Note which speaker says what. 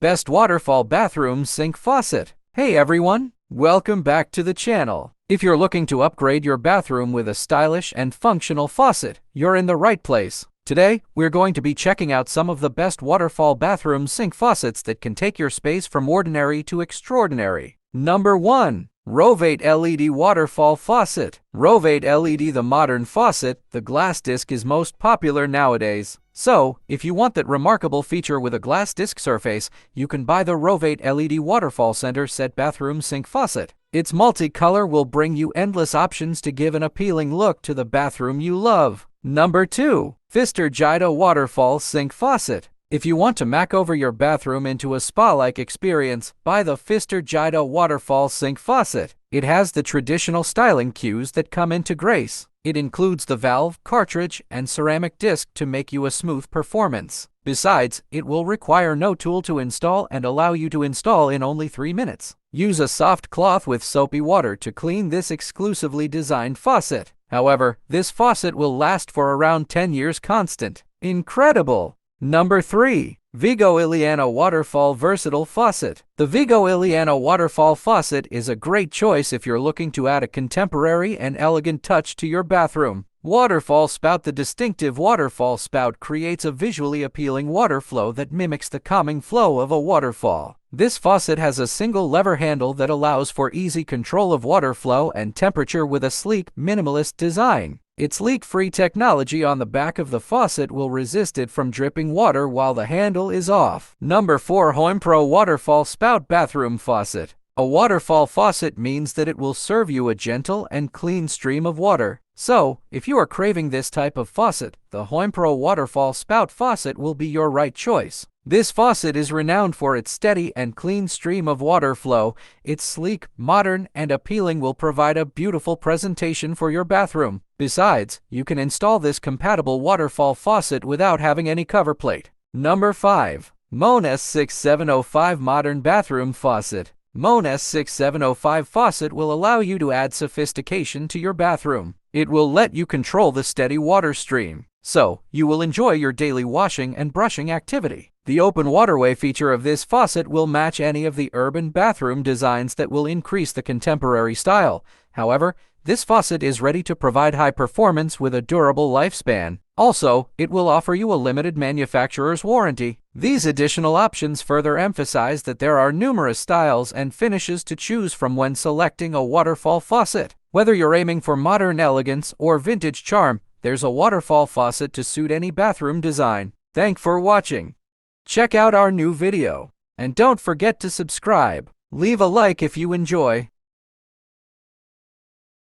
Speaker 1: Best Waterfall Bathroom Sink Faucet. Hey everyone, welcome back to the channel. If you're looking to upgrade your bathroom with a stylish and functional faucet, you're in the right place. Today, we're going to be checking out some of the best waterfall bathroom sink faucets that can take your space from ordinary to extraordinary. Number 1. Rovate LED Waterfall Faucet. Rovate LED, the modern faucet, the glass disc is most popular nowadays. So, if you want that remarkable feature with a glass disc surface, you can buy the Rovate LED Waterfall Center Set Bathroom Sink Faucet. Its multicolor will bring you endless options to give an appealing look to the bathroom you love. Number 2. Fister Jida Waterfall Sink Faucet. If you want to makeover your bathroom into a spa-like experience, buy the Fister Jida Waterfall Sink Faucet. It has the traditional styling cues that come into grace. It includes the valve, cartridge, and ceramic disc to make you a smooth performance. Besides, it will require no tool to install and allow you to install in only 3 minutes. Use a soft cloth with soapy water to clean this exclusively designed faucet. However, this faucet will last for around 10 years constant. Incredible! Number 3. Vigo Ileana Waterfall Versatile Faucet. The Vigo Ileana Waterfall Faucet is a great choice if you're looking to add a contemporary and elegant touch to your bathroom. Waterfall Spout. The distinctive waterfall spout creates a visually appealing water flow that mimics the calming flow of a waterfall. This faucet has a single lever handle that allows for easy control of water flow and temperature with a sleek, minimalist design. Its leak-free technology on the back of the faucet will resist it from dripping water while the handle is off. Number 4. Hoimpro Waterfall Spout Bathroom Faucet. A waterfall faucet means that it will serve you a gentle and clean stream of water. So, if you are craving this type of faucet, the Hoimpro Waterfall Spout Faucet will be your right choice. This faucet is renowned for its steady and clean stream of water flow. Its sleek, modern, and appealing will provide a beautiful presentation for your bathroom. Besides, you can install this compatible waterfall faucet without having any cover plate. Number 5. Moen S6705 Modern Bathroom Faucet. Moen S6705 faucet will allow you to add sophistication to your bathroom. It will let you control the steady water stream, so you will enjoy your daily washing and brushing activity. The open waterway feature of this faucet will match any of the urban bathroom designs that will increase the contemporary style. However, this faucet is ready to provide high performance with a durable lifespan. Also, it will offer you a limited manufacturer's warranty. These additional options further emphasize that there are numerous styles and finishes to choose from when selecting a waterfall faucet. Whether you're aiming for modern elegance or vintage charm, there's a waterfall faucet to suit any bathroom design. Thanks for watching. Check out our new video. And don't forget to subscribe. Leave a like if you enjoy.